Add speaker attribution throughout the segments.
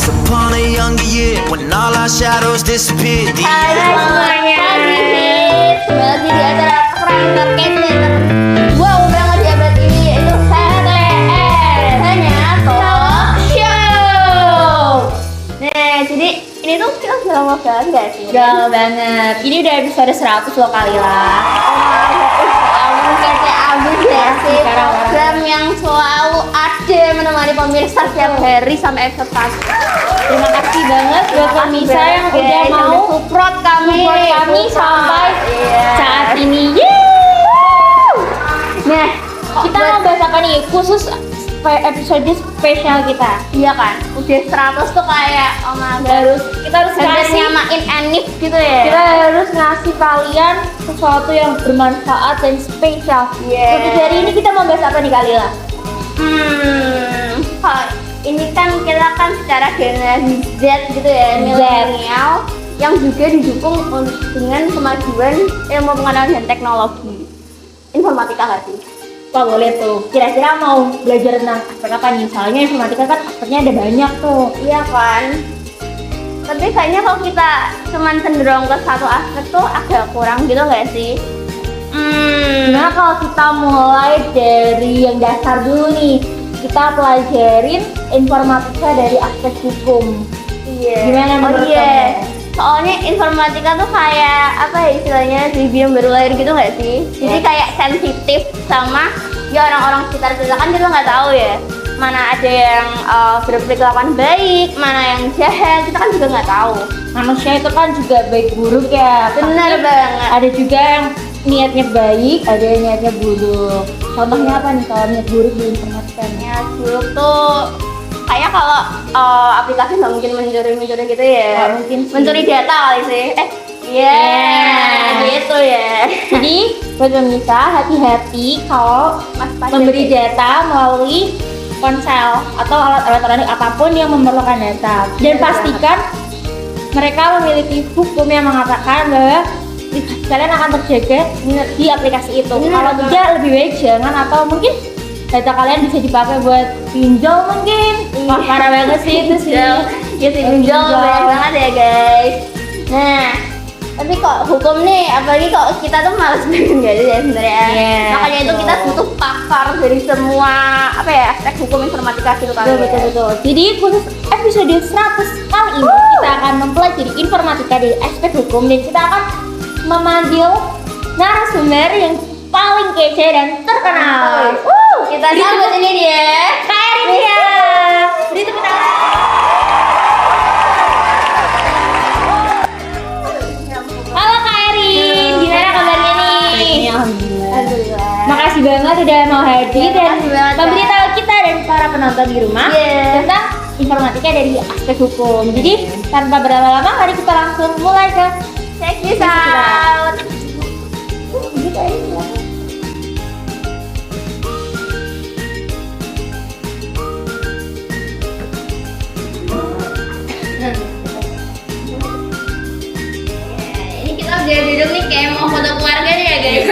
Speaker 1: Once upon a younger year, when all our shadows disappeared.
Speaker 2: Hai semuanya. Kembali lagi di acara keren terkece wow banget ya buat ini yaitu HTR hanya talk show. Nah jadi ini tuh kita udah lama banget gak sih?
Speaker 3: Udah lama banget. Ini udah episode 100 loh kali lah.
Speaker 2: Kece abis ya sih program yang selalu ada menemani pemirsa setiap hari sampai episode 1.
Speaker 3: Terima kasih banget buat pemirsa yang udah mau
Speaker 2: support kami
Speaker 3: sampai saat ini.
Speaker 2: Nah,
Speaker 3: Kita mau bahas apa nih? Khusus episode spesial kita.
Speaker 2: iya kan, udah 100 tuh kayak oh my god,
Speaker 3: Kita harus ngasih
Speaker 2: nyamain Enif gitu ya.
Speaker 3: kita harus ngasih kalian sesuatu yang bermanfaat dan spesial.
Speaker 2: Yeah.
Speaker 3: Untuk hari ini kita mau bahas apa nih Kalila?
Speaker 2: Kalau ini kan kita kan secara generasi Z gitu ya, milenial yang juga didukung dengan kemajuan ilmu pengetahuan dan teknologi. Informatika nggak sih?
Speaker 3: Wah boleh tuh. Kira-kira mau belajar tentang aspek apa nih? Soalnya informatika kan aspeknya ada banyak tuh.
Speaker 2: Iya kan? Tapi kayaknya kalau kita cuman cenderung ke satu aspek tuh agak kurang gitu nggak sih?
Speaker 3: Gimana kalau kita mulai dari yang dasar dulu nih? Kita pelajarin informatika dari aspek hukum.
Speaker 2: Iya.
Speaker 3: Gimana menurut kamu?
Speaker 2: Soalnya informatika tuh kayak apa ya istilahnya dibilang baru lahir gitu nggak sih? Jadi kayak sensitif sama ya orang-orang sekitar kita kan kita nggak tahu ya mana ada yang berperilakuan baik, mana yang jahat kita kan juga nggak tahu.
Speaker 3: Manusia itu kan juga baik buruk ya.
Speaker 2: Bener
Speaker 3: Pasti
Speaker 2: banget.
Speaker 3: Ada juga yang niatnya baik, ada yang niatnya buruk. Contohnya apa nih kalau niat buruk di informatika?
Speaker 2: Ya buruk tuh kayak kalau aplikasi nggak mungkin mencuri gitu ya.
Speaker 3: Nggak mungkin sih.
Speaker 2: Mencuri data kali sih. Gitu ya.
Speaker 3: Jadi buat pemirsa hati-hati kalau memberi data melalui ponsel atau alat elektronik apapun yang memerlukan data. Dan pastikan mereka memiliki hukum yang mengatakan bahwa kalian akan terjaga di aplikasi itu. Kalau tidak lebih baik jangan, atau mungkin data kalian bisa dipakai buat pinjol mungkin. Wah parah banget sih itu sih.
Speaker 2: Ya sih pinjol banyak banget ya guys. Nah tapi kok hukum nih, apalagi kok kita tuh males banget gak sih ya sebenarnya. Makanya itu kita butuh pakar dari semua apa ya aspek hukum informatika gitu kan.
Speaker 3: Betul. Jadi khusus episode 100 kali ini kita akan mempelajari informatika dari aspek hukum, dan kita akan memanggil narasumber yang paling kece dan terkenal.
Speaker 2: Kita sambut ini dia
Speaker 3: Kak Erin ya. Beri tepuk tangan. Halo Kak Erin, gimana kabarnya nih?
Speaker 2: Alhamdulillah.
Speaker 3: Makasih banget udah mau hadir dan
Speaker 2: makasih banget,
Speaker 3: memberitahu kita dan para penonton di rumah tentang informatika dari aspek hukum. Jadi tanpa berlama-lama, mari kita langsung mulai ke
Speaker 2: Check this out. Ini kita udah duduk nih kayak mau foto keluarga nih ya guys.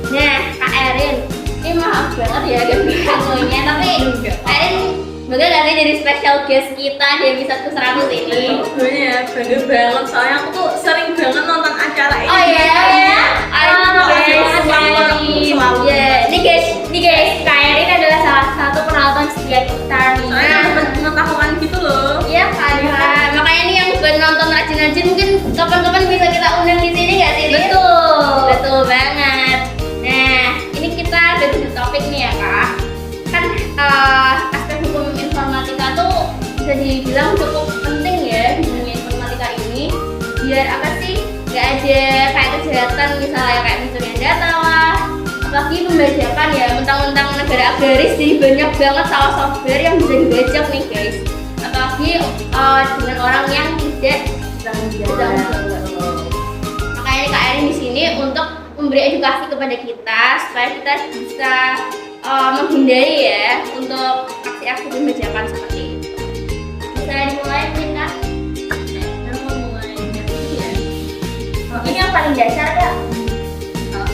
Speaker 2: Nah, Kak Erin, ini maaf banget ya gangguannya, tapi Kak Erin bangga gak sih jadi special guest kita di episode ke-100 ini?
Speaker 4: Gue ya bangga banget, soalnya aku tuh sering banget nonton acara ini.
Speaker 2: Oh iya, Ini guys, Kak Erin adalah salah satu penonton setia kita nih.
Speaker 4: Soalnya pengetahuan gitu loh.
Speaker 2: Iya kan, Kak. Makanya nih yang bukan nonton rajin-rajin mungkin kapan-kapan bisa kita undang di sini nggak sih? Rin? Betul banget. Nah, ini kita ada 7 topik nih ya Kak. Kan aspek hukum informatika tuh bisa dibilang cukup penting ya di dunia informatika ini. Biar apa sih? Nggak ada kayak kejahatan misalnya kayak pencurian data lah. Apalagi membajakan ya, mentang-mentang negara agraris jadi banyak banget salah software yang bisa dibajak nih guys. Apalagi dengan orang yang tidak bertanggung jawab. Makanya Kak Erin di sini untuk memberi edukasi kepada kita supaya kita bisa menghindari ya untuk aksi-aksi pembajakan seperti itu. Bisa dimulai mungkin Kak?
Speaker 4: Mau mulai dari ya.
Speaker 2: Ini yang paling dasar Kak.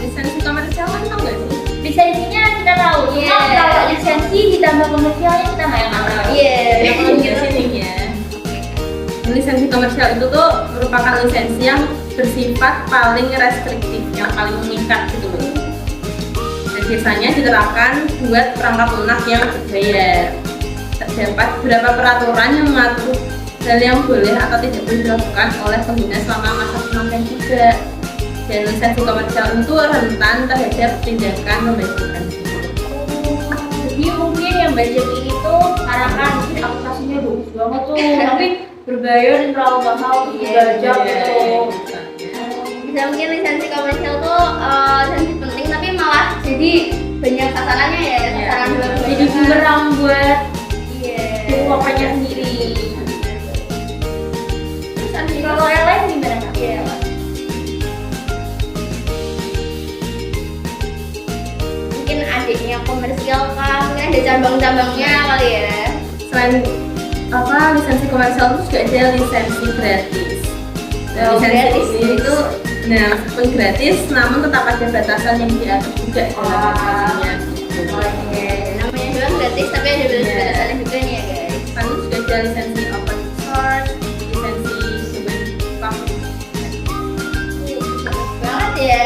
Speaker 4: Lisensi komersial kan tau gak sih?
Speaker 2: Lisensinya kita
Speaker 3: kita tahu. Cuma
Speaker 2: Iya.
Speaker 3: kalau lisensi ditambah komersialnya kita nggak tahu.
Speaker 2: Iya,
Speaker 4: Yang di sini ya. Lisensi komersial itu tuh merupakan lisensi yang bersifat paling restriktif, yang paling mengikat gitu loh. Dan biasanya diterapkan buat perangkat lunak yang berbayar. Terdapat beberapa peraturan yang mengatur hal yang boleh atau tidak boleh dilakukan oleh pengguna selama masa pemakaian juga. Dan lisensi komersial itu rentan terhadap tindakan membajakan.
Speaker 3: Jadi mungkin yang budget ini tuh karena kan mungkin aplikasinya bagus banget tuh, tapi berbayar dan terlalu mahal untuk dibajak gitu.
Speaker 2: bisa mungkin lisensi komersial tuh lisensi penting tapi malah jadi banyak sasarannya ya, sasaran baru.
Speaker 3: Jadi bumerang buat
Speaker 2: Iya.
Speaker 3: developernya sendiri.
Speaker 2: Lisensi
Speaker 3: Kalau yang lain gimana Kak?
Speaker 2: Iya. Mungkin adiknya komersial kah? Mungkin ada cabang-cabangnya kali ya.
Speaker 4: Selain lisensi komersial itu juga ada lisensi gratis. Dan
Speaker 2: Oh,
Speaker 4: lisensi
Speaker 2: gratis.
Speaker 4: ini itu meskipun gratis, namun tetap ada batasan yang diatur juga dalam aplikasinya.
Speaker 2: Oke, namanya doang gratis tapi ada batasannya juga nih ya guys.
Speaker 4: Kan juga ada lisensi open source, lisensi domain public.
Speaker 2: Banget ya.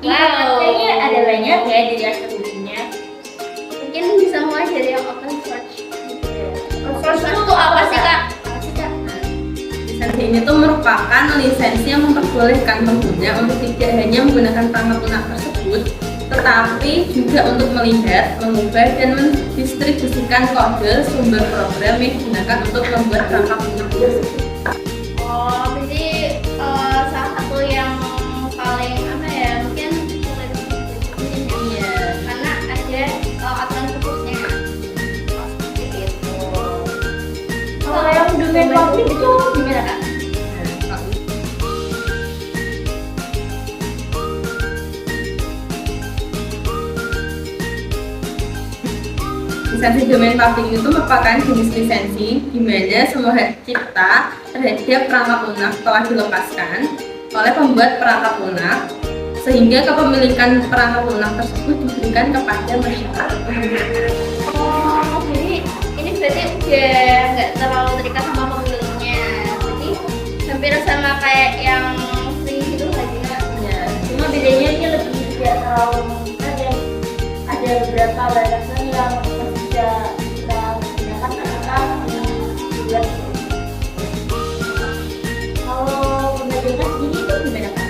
Speaker 3: Wow, kayaknya ada banyak ya di dashboardnya.
Speaker 2: Mungkin bisa mulai dari yang open source.
Speaker 3: Open source itu apa sih Kak?
Speaker 2: Apa sih Kak?
Speaker 4: Lisensi ini tuh merupakan lisensi yang memperbolehkan pengguna untuk tidak hanya menggunakan perangkat lunak tersebut, tetapi juga untuk melihat, mengubah, dan mendistribusikan kode sumber program yang digunakan untuk membuat perangkat lunak tersebut.
Speaker 2: Oh, berarti salah satu yang paling apa ya? Mungkin sulit disebutin ya.
Speaker 4: Iya.
Speaker 2: Karena ada aturan khususnya. Oh, seperti itu.
Speaker 3: Kalau yang domain public itu gimana Kak?
Speaker 4: Lisensi domain public itu merupakan jenis lisensi di mana semua hak cipta terhadap perangkat lunak telah dilepaskan oleh pembuat perangkat lunak, sehingga kepemilikan perangkat lunak tersebut diberikan kepada masyarakat.
Speaker 2: Oh, jadi ini berarti udah nggak terlalu terikat sama pemiliknya. Berarti hampir sama kayak yang free gitu nggak sih Kak?
Speaker 4: Ya,
Speaker 3: Cuma bedanya ini lebih tidak terlalu ada beberapa batasan yang masih bisa kita gunakan karena buat kalau pembajakan sendiri itu gimana Kak?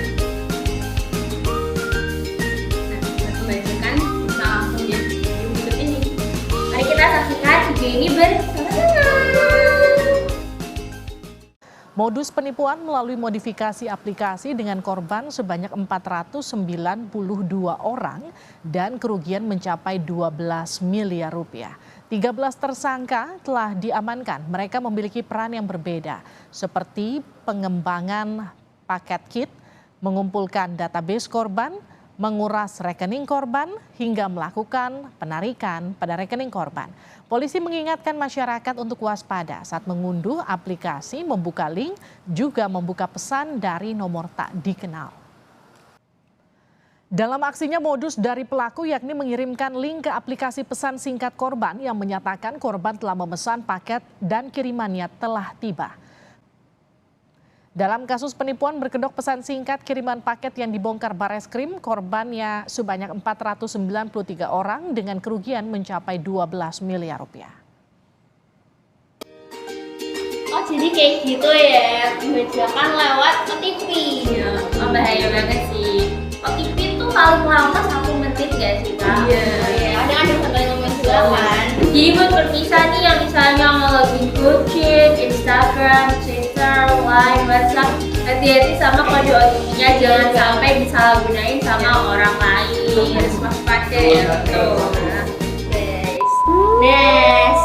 Speaker 4: nah, kebanyakan bisa langsung lihat video berikut ini.
Speaker 3: Mari kita saksikan video ini bersama-sama.
Speaker 5: Modus penipuan melalui modifikasi aplikasi dengan korban sebanyak 492 orang dan kerugian mencapai 12 miliar rupiah. 13 tersangka telah diamankan. Mereka memiliki peran yang berbeda seperti pengembangan paket kit, mengumpulkan database korban, menguras rekening korban, hingga melakukan penarikan pada rekening korban. Polisi mengingatkan masyarakat untuk waspada saat mengunduh aplikasi, membuka link, juga membuka pesan dari nomor tak dikenal. Dalam aksinya modus dari pelaku yakni mengirimkan link ke aplikasi pesan singkat korban yang menyatakan korban telah memesan paket dan kirimannya telah tiba. Dalam kasus penipuan berkedok pesan singkat kiriman paket yang dibongkar Bareskrim, korbannya sebanyak 493 orang dengan kerugian mencapai 12 miliar rupiah.
Speaker 2: Oh, jadi kayak gitu ya, membajakan lewat OTP.
Speaker 3: Iya, bahaya banget sih. OTP itu paling lama 1 menit gak sih Kak?
Speaker 2: Iya, ada yang sampai ngomong juga kan.
Speaker 3: Jadi buat berpisah nih yang misalnya mau login Gojek, Instagram, Twitter, Line, WhatsApp, hati-hati sama kode OTP-nya, jangan sampai disalahgunain sama orang lain.
Speaker 4: Harus waspada ya.
Speaker 2: Guys,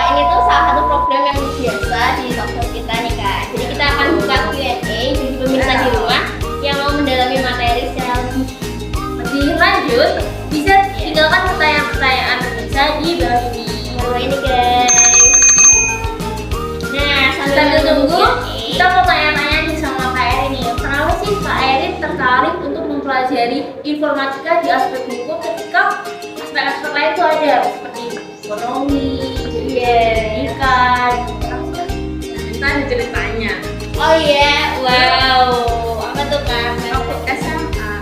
Speaker 2: ini tuh salah satu program yang biasa di talkshow kita nih Kak. Jadi kita akan buka Q&A bagi pemirsa di rumah yang mau mendalami materi secara
Speaker 3: Lebih lanjut, bisa tinggalkan pertanyaan-pertanyaan pemirsa di bawah ini.
Speaker 2: ini guys. Nah,
Speaker 3: Sambil tunggu,
Speaker 2: Q&A,
Speaker 3: kita mau tanya-tanya nih sama Kak Erin nih. Kenapa sih Kak Erin tertarik untuk mempelajari informatika di aspek hukum ketika
Speaker 2: itu ada seperti ekonomi, pendidikan.
Speaker 4: Kita ada ceritanya.
Speaker 2: Oh iya, wow. Apa tuh Kak?
Speaker 4: Waktu SMA,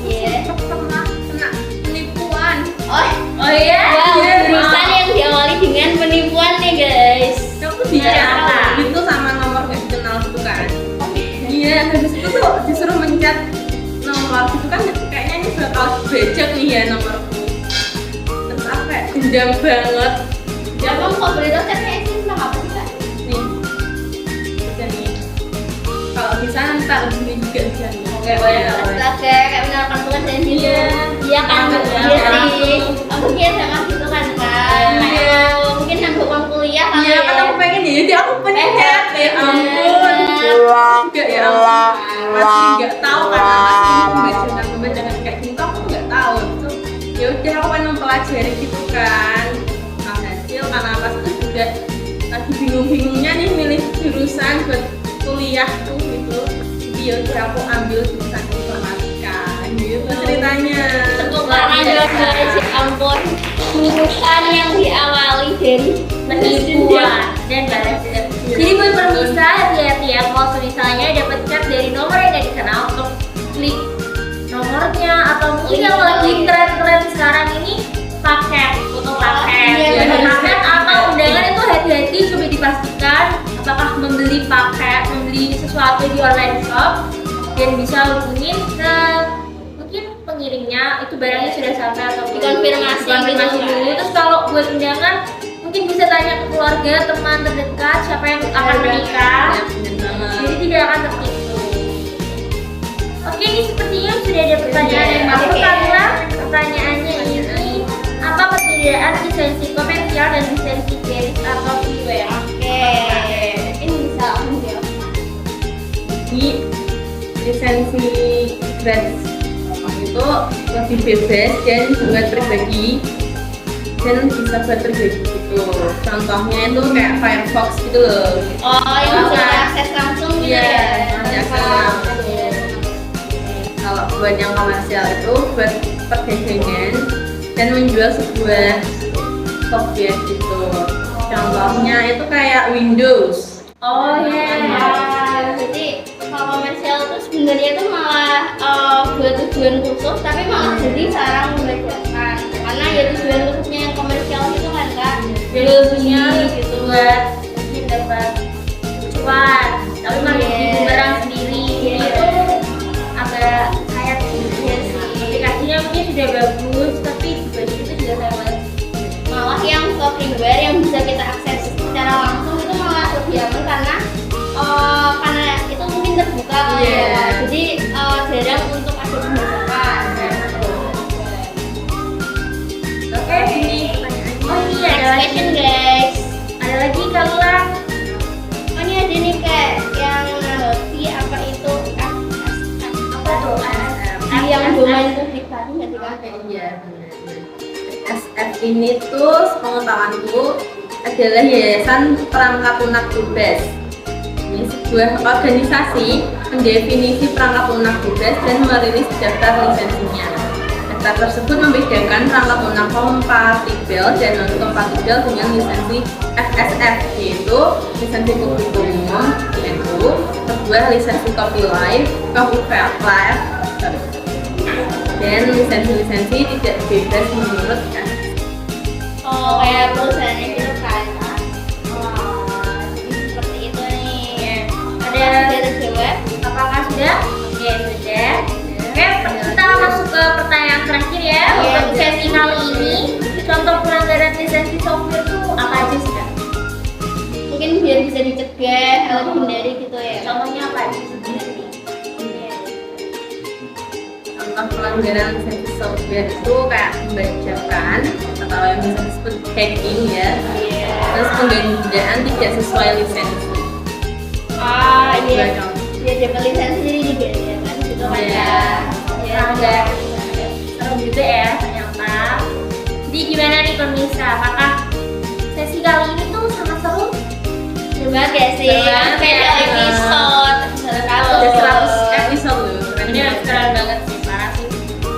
Speaker 2: Iya.
Speaker 4: aku pernah kena penipuan.
Speaker 2: Oh iya? Wow,
Speaker 4: Iya.
Speaker 2: jurusan yang diawali dengan penipuan nih guys.
Speaker 4: Aku dicek
Speaker 2: Iya.
Speaker 4: gitu sama nomor gak dikenal gitu kan. Iya, habis itu tuh disuruh mencet nomor gitu kan, kayaknya ini bakal bejat nih ya nomorku. Terus apa ya, dendam banget.
Speaker 2: Ya kamu kok boleh tahu chatnya itu tentang apa sih Kak?
Speaker 4: Nih, bisa nih. Kalau bisa ntar beli juga bisa nih. Oke,
Speaker 2: Astaga, kayak menolakkan Tuhan dan gitu.
Speaker 4: Iya.
Speaker 2: Iya kan,
Speaker 4: Banget ya.
Speaker 2: iya sih. Aku kira sama gitu kan Kak.
Speaker 4: Iya.
Speaker 2: Mungkin nambah uang kuliah kali
Speaker 4: Iya, kan aku pengen ya, jadi aku pencet ya ampun. Enggak ya ampun, masih nggak tahu karena masih membacakan kayak gini tuh aku nggak tahu. Terus ya udah aku kan mempelajari gitu kan. Hasil karena pas itu juga lagi bingung-bingungnya nih milih jurusan buat kuliah tuh gitu. Jadi ya udah aku ambil jurusan informatika gitu ceritanya.
Speaker 2: Tepuk tangan dong guys, ya ampun. Jurusan yang diawali dari penipuan dan balas dendam. Jadi buat pemirsa hati-hati ya kalau misalnya dapat chat dari nomor yang gak dikenal, untuk klik nomornya atau mungkin yang lagi tren-tren sekarang ini paket untuk paket.
Speaker 4: iya,
Speaker 2: Paket atau undangan itu hati-hati, coba dipastikan apakah membeli paket, membeli sesuatu di online shop dan bisa hubungin ke mungkin pengirimnya itu barangnya sudah sampai atau dikonfirmasi dulu. Terus kalau buat undangan mungkin bisa tanya ke keluarga, teman terdekat siapa yang akan menikah.
Speaker 4: Ya, bener banget.
Speaker 2: Jadi tidak akan tertipu. Oke, ini sepertinya sudah ada pertanyaan yang masuk karena pertanyaannya ini apa perbedaan lisensi komersial dan lisensi garis atau freeware? Oke, ini bisa aku jawab.
Speaker 4: Di lisensi gratis itu lebih bebas dan buat pribadi dan bisa buat pribadi gitu. Contohnya itu kayak Firefox gitu loh.
Speaker 2: Oh, yang bisa akses langsung gitu
Speaker 4: Iya,
Speaker 2: ya?
Speaker 4: akses langsung. Kalau buat yang komersial itu buat perdagangan dan menjual sebuah software gitu. Contohnya itu kayak Windows.
Speaker 2: Oh iya. Jadi kalau komersial itu sebenarnya itu malah buat tujuan khusus, tapi malah jadi sarang membajakan. Karena ya tujuan khususnya yang komersial itu kan Kak, jadi punya gitu buat mungkin dapat cuan, tapi malah jadi barang sendiri. Jadi itu agak kayak gitu ya sih. Aplikasinya mungkin sudah bagus, tapi baju itu sudah lewat. Malah yang freeware yang bisa kita akses secara langsung itu malah lebih aman karena itu mungkin terbuka kali ya. Jadi jarang untuk ada pembajakan. Oke, ini pertanyaannya. Oh iya, ada lagi guys. Ada lagi kalian. Oh ini ada nih Kak yang ngerti apa itu apa tuh yang domain publik tadi nggak sih Kak?
Speaker 4: Iya, benar. SF ini tuh pengetahuanku adalah Yayasan Perangkat Lunak Bebas. Ini sebuah organisasi mendefinisi perangkat lunak bebas dan merilis daftar lisensinya. Daftar tersebut membedakan perangkat lunak kompatibel dan non-kompatibel dengan lisensi FSF, yaitu lisensi publik umum, yaitu sebuah lisensi copyright, dan lisensi-lisensi tidak bebas menurut FSF.
Speaker 2: Oh, kayak perusahaannya gitu kan? Wah, jadi seperti itu nih. Ada sudah terjawab? Apakah sudah? Oke, sudah. Oke, kita masuk ke pertanyaan terakhir ya. Untuk sesi kali ini, contoh pelanggaran lisensi software itu apa aja sih Kak? Mungkin biar bisa dicegah atau dihindari gitu ya. Contohnya apa aja sih?
Speaker 4: Contoh pelanggaran lisensi software itu kayak membajakan atau yang bisa disebut hacking ya. Terus penggandaan tidak sesuai lisensi.
Speaker 2: Ah iya.
Speaker 4: Dua contoh.
Speaker 2: Dia dapat lisensi jadi diganti kan gitu kan ya. Ya enggak. Seru juga ya ternyata. Jadi gimana nih pemirsa? Apakah sesi kali ini tuh sangat seru? Seru banget ya sih. Kayak episode
Speaker 4: Udah 100 episode loh.
Speaker 2: Ini keren banget sih, parah sih.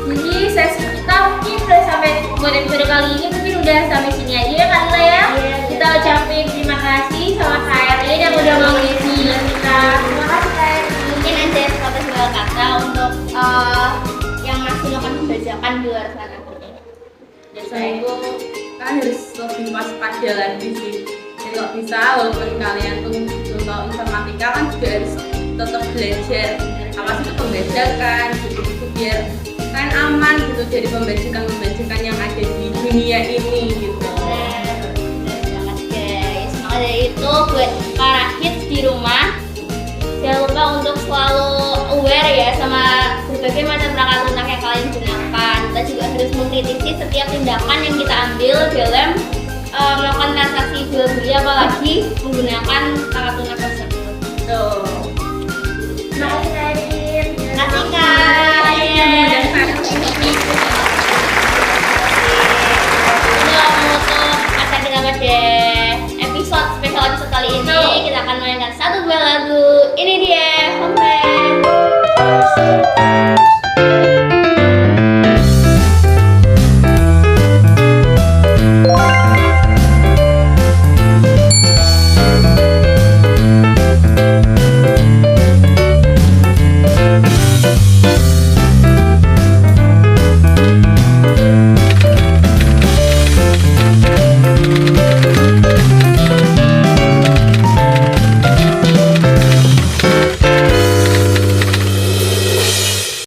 Speaker 2: Jadi sesi kita mungkin udah sampai episode kali ini mungkin udah sampai sini aja ya Kak Lila ya. Kita ucapin terima kasih sama KRI yang udah mau ngisi kita. Terima kasih KRI. Mungkin ada kata kata untuk yang masih akan membacakan di luar sana.
Speaker 4: Jadi kita harus lebih waspada lagi sih. Jadi kalau bisa walaupun kalian tuh belum tahu informatika kan juga harus tetap belajar apa sih itu pembajakan gitu biar kalian aman gitu dari pembajakan yang ada di dunia ini gitu.
Speaker 2: Benar banget guys. Maka dari itu buat para kids di rumah jangan lupa untuk selalu aware ya sama berbagai macam perangkat lunak yang kalian gunakan. Kita juga harus mengkritisi setiap tindakan yang kita ambil dalam melakukan transaksi jual beli apalagi menggunakan perangkat lunak tersebut.
Speaker 4: Tuh.